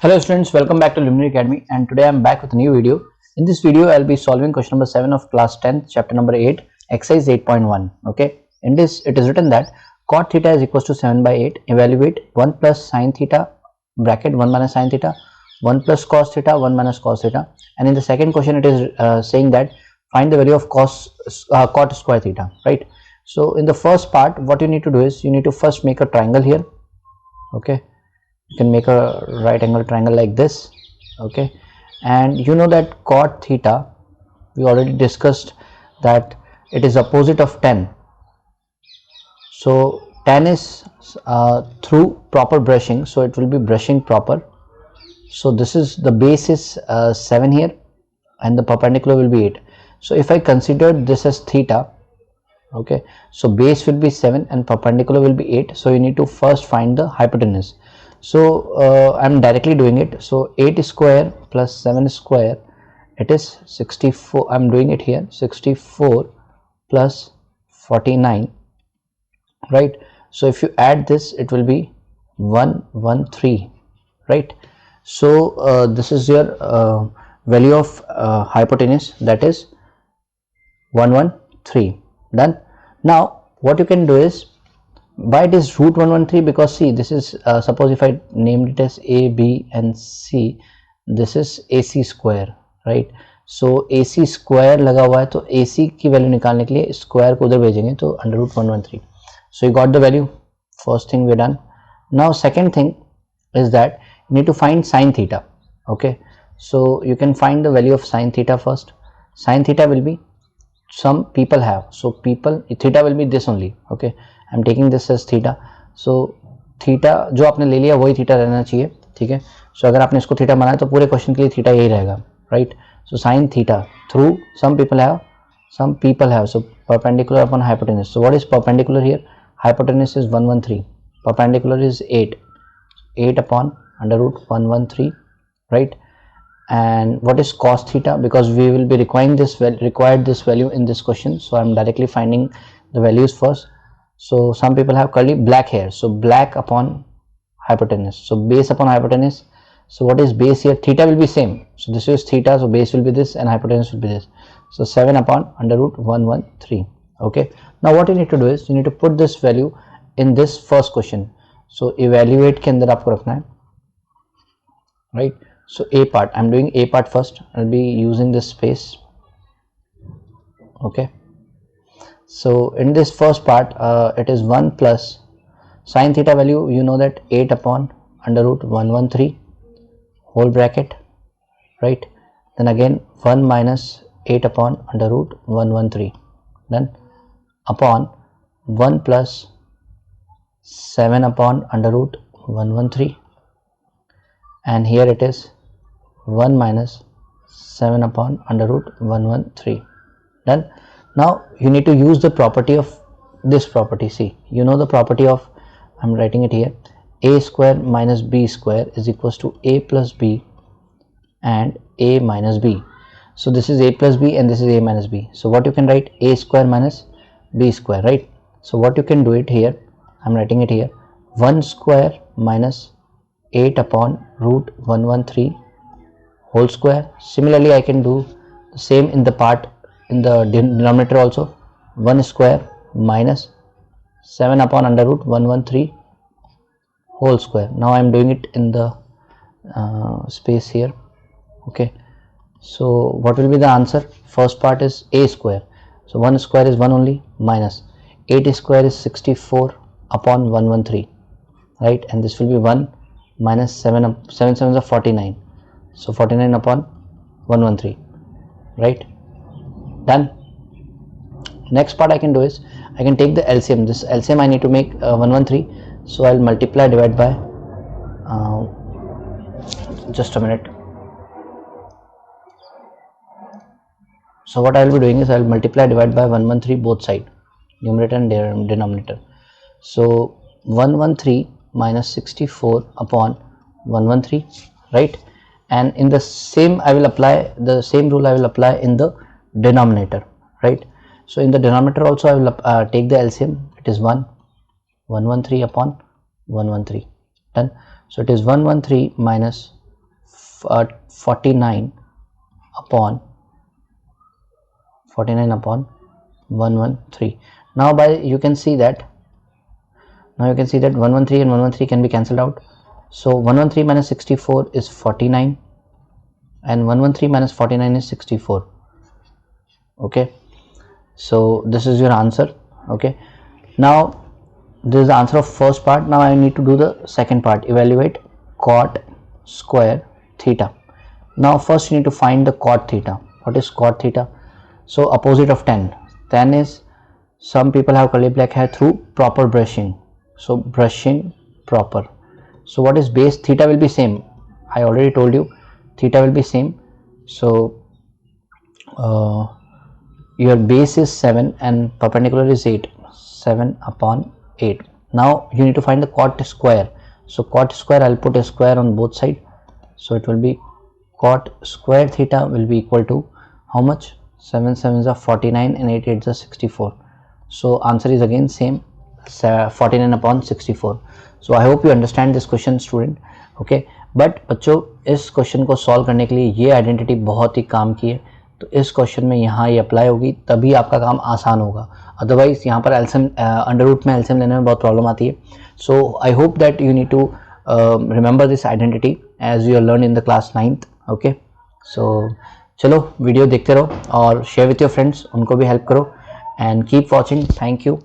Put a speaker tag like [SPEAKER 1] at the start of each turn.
[SPEAKER 1] Hello students, welcome back to Luminary Academy, and today I am back with a new video. In this video I will be solving question number 7 of class 10th chapter number 8 exercise 8.1. okay, in this it is written that cot theta is equals to 7 by 8. Evaluate 1 plus sin theta bracket 1 minus sin theta, 1 plus cos theta, 1 minus cos theta, and in the second question it is saying that find the value of cot square theta, right? So in the first part what you need to do is you need to first make a triangle here. Okay, you can make a right angle triangle like this. Okay, and you know that cot theta, we already discussed that it is opposite of tan. So tan is through proper brushing, so it will be brushing proper. So this is the base is 7 here and the perpendicular will be 8. So if I consider this as theta, okay, so base will be 7 and perpendicular will be 8. So you need to first find the hypotenuse. So I'm directly doing it. So 8 square plus 7 square, it is 64. I'm doing it here, 64 plus 49, right? So if you add this, it will be 113, right? So this is your value of hypotenuse, that is 113. Done. Now what you can do is, why it is root 113? Because see, this is suppose if I named it as a, b and c, this is ac square, right? So ac square लगा हुआ है, तो ac की value निकालने के लिए square को उधर भेजेंगे, तो under root 113. So you got the value. First thing we're done. Now second thing is that you need to find sin theta. Okay, so you can find the value of sin theta first. Sin theta will be, some people have, so people theta will be this only. Okay, I'm taking this as theta. So theta जो आपने ले लिया वही theta रहना चाहिए, ठीक है? सो अगर आपने इसको थीटा बनाया तो पूरे क्वेश्चन के लिए थीटा यही रहेगा, right? So sine theta through some people have, so perpendicular upon hypotenuse. So what is perpendicular here? Hypotenuse is 113, perpendicular is 8 upon under root 113, right? And what is cos theta? Because we will be requiring this value in this question, so I'm directly finding the values first. So some people have curly black hair, so black upon hypotenuse, so base upon hypotenuse. So what is base here? Theta will be same, so this is theta, so base will be this and hypotenuse will be this. So 7 upon under root 113. Okay, now what you need to do is you need to put this value in this first question. So evaluate के अंदर आपको रखना है, right? So a part, I'm doing a part first. I'll be using this space. Okay, so in this first part it is 1 plus sin theta value, you know that 8 upon under root 113 whole bracket, right? Then again 1 minus 8 upon under root 113, then upon 1 plus 7 upon under root 113, and here it is 1 minus 7 upon under root 113. Done. Now you need to use the property of this property. See, you know the property of, I'm writing it here, a square minus b square is equals to a plus b and a minus b. So this is a plus b and this is a minus b. So what you can write, a square minus b square, right? So what you can do it here, I'm writing it here, 1 square minus 8 upon root 113 whole square. Similarly I can do the same in the part, in the denominator also, 1 square minus 7 upon under root 113 whole square. Now I am doing it in the space here. Okay, so what will be the answer? First part is a square, so 1 square is 1 only, minus 8 square is 64 upon 113, right? And this will be 1 minus 7 sevens are 49, so 49 upon 113, right? Done. Next part I can do is I can take the LCM. This LCM I need to make 113, so I'll multiply divide by just a minute. So what I will be doing is I will multiply divide by 113 both side, numerator and denominator. So 113 minus 64 upon 113, right? And in the same I will apply the same rule, I will apply in the denominator, right? So in the denominator also I will take the LCM. It is 113 upon 113. Done. So it is 113 minus 49 upon 113. Now you can see that 113 and 113 can be cancelled out. So 113 minus 64 is 49 and 113 minus 49 is 64. Okay, so this is your answer. Okay, now this is the answer of first part. Now I need to do the second part, evaluate cot square theta. Now first you need to find the cot theta. What is cot theta? So opposite of tan. Tan is, some people have curly black hair through proper brushing. So brushing proper. So what is base? Theta will be same. I already told you theta will be same. So your base is 7 and perpendicular is 8. 7 upon 8. Now you need to find the cot square. So cot square, I'll put a square on both sides. So it will be cot square theta will be equal to how much? 7 7s are 49 and 8 8s are 64. So answer is again same, 49 upon 64. So I hope you understand this question student. Okay, but बच्चों इस question को solve करने के लिए ये identity बहुत ही काम की है, तो इस क्वेश्चन में यहाँ ये अप्लाई होगी तभी आपका काम आसान होगा, अदरवाइज यहाँ पर एल्सियम अंडर रूट में एल्सियम लेने में बहुत प्रॉब्लम आती है. So I hope that you need to remember this identity as you are learn in the class 9th. Okay, so चलो वीडियो देखते रहो और शेयर विथ योर फ्रेंड्स, उनको भी हेल्प करो and keep watching. Thank you.